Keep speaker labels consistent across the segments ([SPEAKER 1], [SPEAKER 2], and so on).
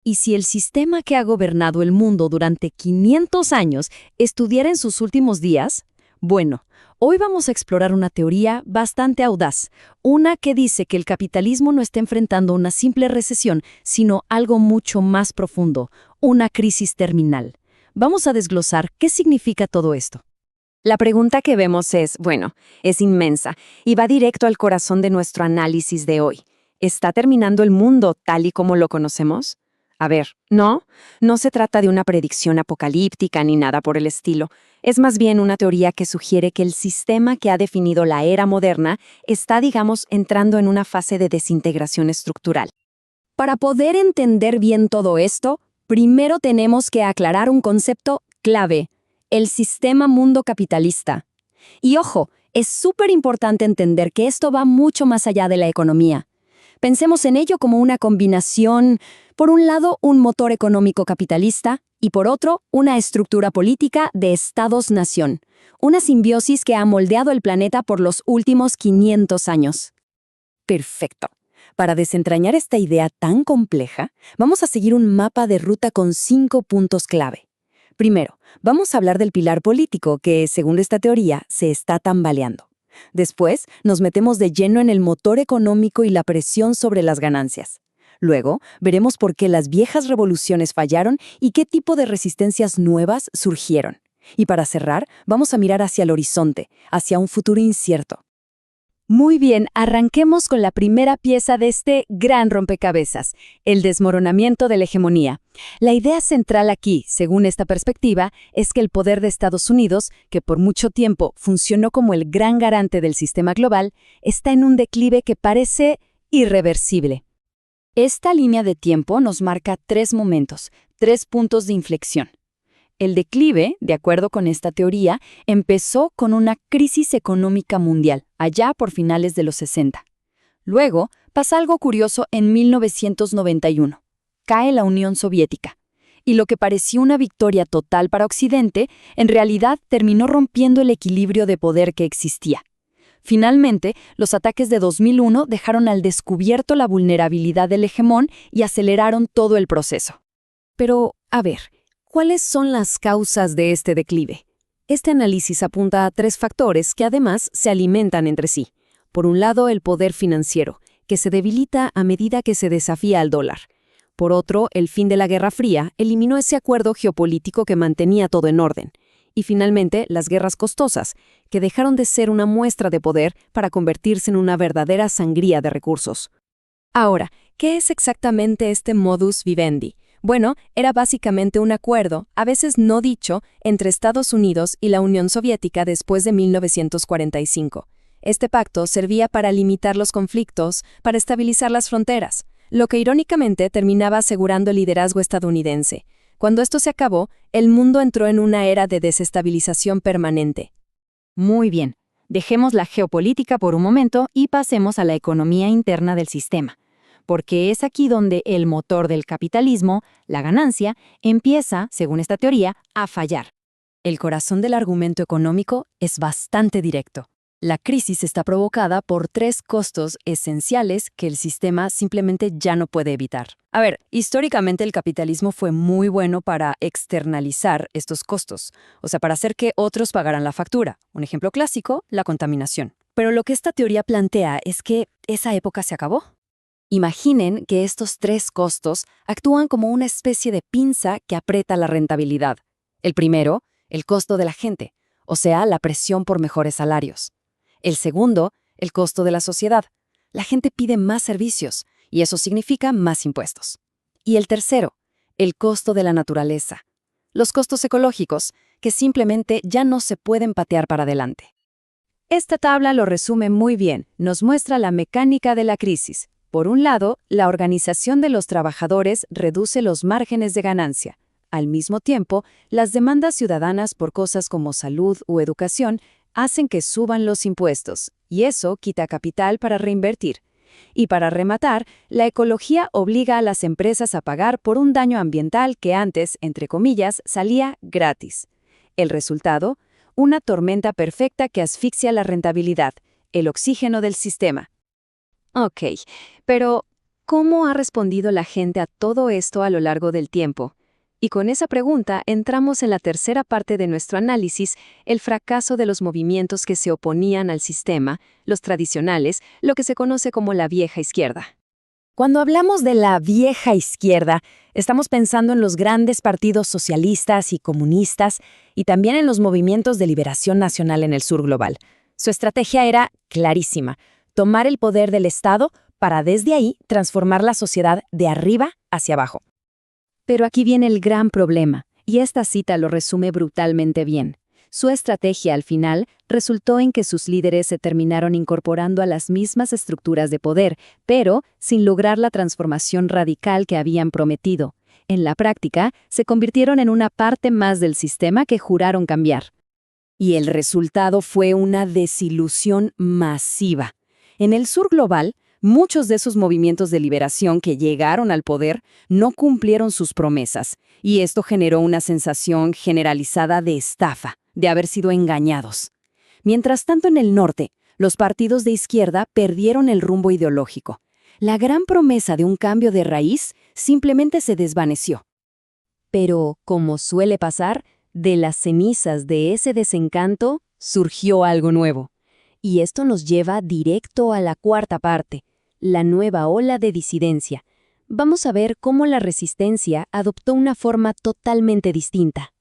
[SPEAKER 1] Y si el sistema que ha gobernado el mundo durante 500 años estudiara en sus últimos días, bueno, hoy vamos a explorar una teoría bastante audaz, una que dice que el capitalismo no está enfrentando una simple recesión, sino algo mucho más profundo, una crisis terminal. Vamos a desglosar qué significa todo esto.
[SPEAKER 2] La pregunta que vemos es inmensa y va directo al corazón de nuestro análisis de hoy. ¿Está terminando el mundo tal y como lo conocemos? A ver, no se trata de una predicción apocalíptica ni nada por el estilo. Es más bien una teoría que sugiere que el sistema que ha definido la era moderna está, entrando en una fase de desintegración estructural.
[SPEAKER 1] Para poder entender bien todo esto, primero tenemos que aclarar un concepto clave: el sistema mundo capitalista. Y ojo, es súper importante entender que esto va mucho más allá de la economía. Pensemos en ello como una combinación, por un lado, un motor económico capitalista y por otro, una estructura política de estados-nación, una simbiosis que ha moldeado el planeta por los últimos 500 años.
[SPEAKER 2] Perfecto. Para desentrañar esta idea tan compleja, vamos a seguir un mapa de ruta con 5 puntos clave. Primero, vamos a hablar del pilar político que, según esta teoría, se está tambaleando. Después, nos metemos de lleno en el motor económico y la presión sobre las ganancias. Luego, veremos por qué las viejas revoluciones fallaron y qué tipo de resistencias nuevas surgieron. Y para cerrar, vamos a mirar hacia el horizonte, hacia un futuro incierto.
[SPEAKER 1] Muy bien, arranquemos con la primera pieza de este gran rompecabezas, el desmoronamiento de la hegemonía. La idea central aquí, según esta perspectiva, es que el poder de Estados Unidos, que por mucho tiempo funcionó como el gran garante del sistema global, está en un declive que parece irreversible. Esta línea de tiempo nos marca 3 momentos, 3 puntos de inflexión. El declive, de acuerdo con esta teoría, empezó con una crisis económica mundial, allá por finales de los 60. Luego, pasa algo curioso en 1991. Cae la Unión Soviética. Y lo que parecía una victoria total para Occidente, en realidad terminó rompiendo el equilibrio de poder que existía. Finalmente, los ataques de 2001 dejaron al descubierto la vulnerabilidad del hegemón y aceleraron todo el proceso. Pero, a ver, ¿cuáles son las causas de este declive? Este análisis apunta a 3 factores que además se alimentan entre sí. Por un lado, el poder financiero, que se debilita a medida que se desafía al dólar. Por otro, el fin de la Guerra Fría eliminó ese acuerdo geopolítico que mantenía todo en orden. Y finalmente, las guerras costosas, que dejaron de ser una muestra de poder para convertirse en una verdadera sangría de recursos. Ahora, ¿qué es exactamente este modus vivendi? Bueno, era básicamente un acuerdo, a veces no dicho, entre Estados Unidos y la Unión Soviética después de 1945. Este pacto servía para limitar los conflictos, para estabilizar las fronteras, lo que irónicamente terminaba asegurando el liderazgo estadounidense. Cuando esto se acabó, el mundo entró en una era de desestabilización permanente.
[SPEAKER 2] Muy bien, dejemos la geopolítica por un momento y pasemos a la economía interna del sistema. Porque es aquí donde el motor del capitalismo, la ganancia, empieza, según esta teoría, a fallar.
[SPEAKER 1] El corazón del argumento económico es bastante directo. La crisis está provocada por 3 costos esenciales que el sistema simplemente ya no puede evitar. A ver, históricamente el capitalismo fue muy bueno para externalizar estos costos, o sea, para hacer que otros pagaran la factura. Un ejemplo clásico, la contaminación. Pero lo que esta teoría plantea es que esa época se acabó. Imaginen que estos 3 costos actúan como una especie de pinza que aprieta la rentabilidad. El primero, el costo de la gente, o sea, la presión por mejores salarios. El segundo, el costo de la sociedad. La gente pide más servicios, y eso significa más impuestos. Y el tercero, el costo de la naturaleza. Los costos ecológicos, que simplemente ya no se pueden patear para adelante. Esta tabla lo resume muy bien, nos muestra la mecánica de la crisis. Por un lado, la organización de los trabajadores reduce los márgenes de ganancia. Al mismo tiempo, las demandas ciudadanas por cosas como salud o educación hacen que suban los impuestos, y eso quita capital para reinvertir. Y para rematar, la ecología obliga a las empresas a pagar por un daño ambiental que antes, entre comillas, salía gratis. El resultado, una tormenta perfecta que asfixia la rentabilidad, el oxígeno del sistema. Ok, pero ¿Cómo ha respondido la gente a todo esto a lo largo del tiempo? Y con esa pregunta entramos en la tercera parte de nuestro análisis, el fracaso de los movimientos que se oponían al sistema, los tradicionales, lo que se conoce como la vieja izquierda.
[SPEAKER 2] Cuando hablamos de la vieja izquierda, estamos pensando en los grandes partidos socialistas y comunistas y también en los movimientos de liberación nacional en el sur global. Su estrategia era clarísima: tomar el poder del Estado para desde ahí transformar la sociedad de arriba hacia abajo.
[SPEAKER 1] Pero aquí viene el gran problema, y esta cita lo resume brutalmente bien. Su estrategia al final resultó en que sus líderes se terminaron incorporando a las mismas estructuras de poder, pero sin lograr la transformación radical que habían prometido. En la práctica, se convirtieron en una parte más del sistema que juraron cambiar.
[SPEAKER 2] Y el resultado fue una desilusión masiva. En el sur global, muchos de esos movimientos de liberación que llegaron al poder no cumplieron sus promesas, y esto generó una sensación generalizada de estafa, de haber sido engañados. Mientras tanto, en el norte, los partidos de izquierda perdieron el rumbo ideológico. La gran promesa de un cambio de raíz simplemente se desvaneció.
[SPEAKER 1] Pero, como suele pasar, de las cenizas de ese desencanto surgió algo nuevo. Y esto nos lleva directo a la cuarta parte, la nueva ola de disidencia. Vamos a ver cómo la resistencia adoptó una forma totalmente distinta.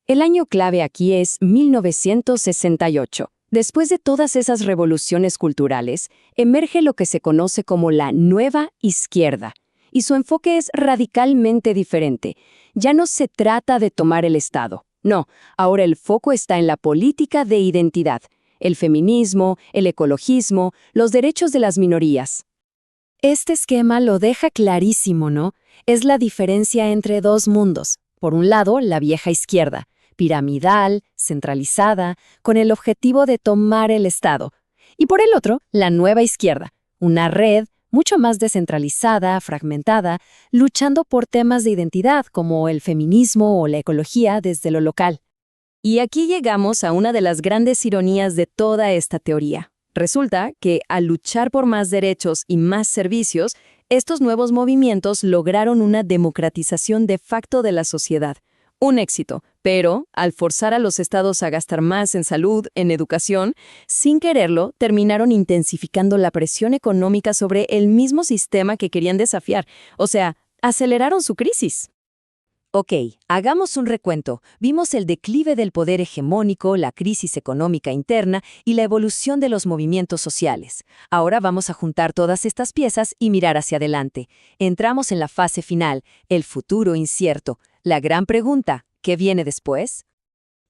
[SPEAKER 2] El año clave aquí es 1968. Después de todas esas revoluciones culturales, emerge lo que se conoce como la nueva izquierda, y su enfoque es radicalmente diferente. Ya no se trata de tomar el Estado. No, ahora el foco está en la política de identidad, el feminismo, el ecologismo, los derechos de las minorías. Este esquema lo deja clarísimo, ¿no? Es la diferencia entre dos mundos. Por un lado, la vieja izquierda, piramidal, centralizada, con el objetivo de tomar el Estado. Y por el otro, la nueva izquierda, una red mucho más descentralizada, fragmentada, luchando por temas de identidad como el feminismo o la ecología desde lo local. Y aquí llegamos a una de las grandes ironías de toda esta teoría. Resulta que, al luchar por más derechos y más servicios, estos nuevos movimientos lograron una democratización de facto de la sociedad. Un éxito, pero, al forzar a los estados a gastar más en salud, en educación, sin quererlo, terminaron intensificando la presión económica sobre el mismo sistema que querían desafiar. O sea, aceleraron su crisis.
[SPEAKER 1] Ok, hagamos un recuento. Vimos el declive del poder hegemónico, la crisis económica interna y la evolución de los movimientos sociales. Ahora vamos a juntar todas estas piezas y mirar hacia adelante. Entramos en la fase final, el futuro incierto. La gran pregunta, ¿qué viene después?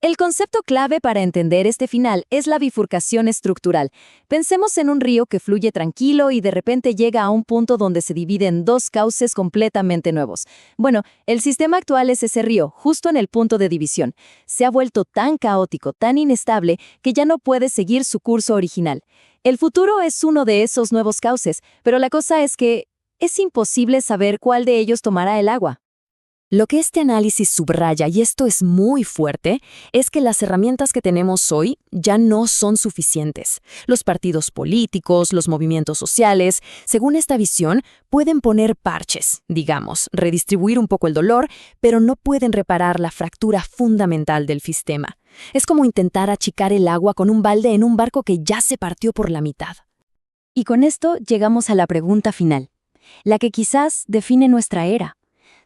[SPEAKER 1] El concepto clave para entender este final es la bifurcación estructural. Pensemos en un río que fluye tranquilo y de repente llega a un punto donde se divide en dos cauces completamente nuevos. Bueno, el sistema actual es ese río, justo en el punto de división. Se ha vuelto tan caótico, tan inestable, que ya no puede seguir su curso original. El futuro es uno de esos nuevos cauces, pero la cosa es que es imposible saber cuál de ellos tomará el agua.
[SPEAKER 2] Lo que este análisis subraya, y esto es muy fuerte, es que las herramientas que tenemos hoy ya no son suficientes. Los partidos políticos, los movimientos sociales, según esta visión, pueden poner parches, digamos, redistribuir un poco el dolor, pero no pueden reparar la fractura fundamental del sistema. Es como intentar achicar el agua con un balde en un barco que ya se partió por la mitad.
[SPEAKER 1] Y con esto llegamos a la pregunta final, la que quizás define nuestra era.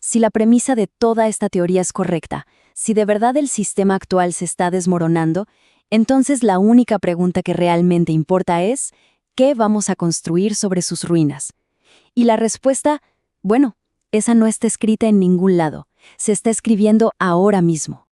[SPEAKER 1] Si la premisa de toda esta teoría es correcta, si de verdad el sistema actual se está desmoronando, entonces la única pregunta que realmente importa es, ¿qué vamos a construir sobre sus ruinas? Y la respuesta, bueno, esa no está escrita en ningún lado, se está escribiendo ahora mismo.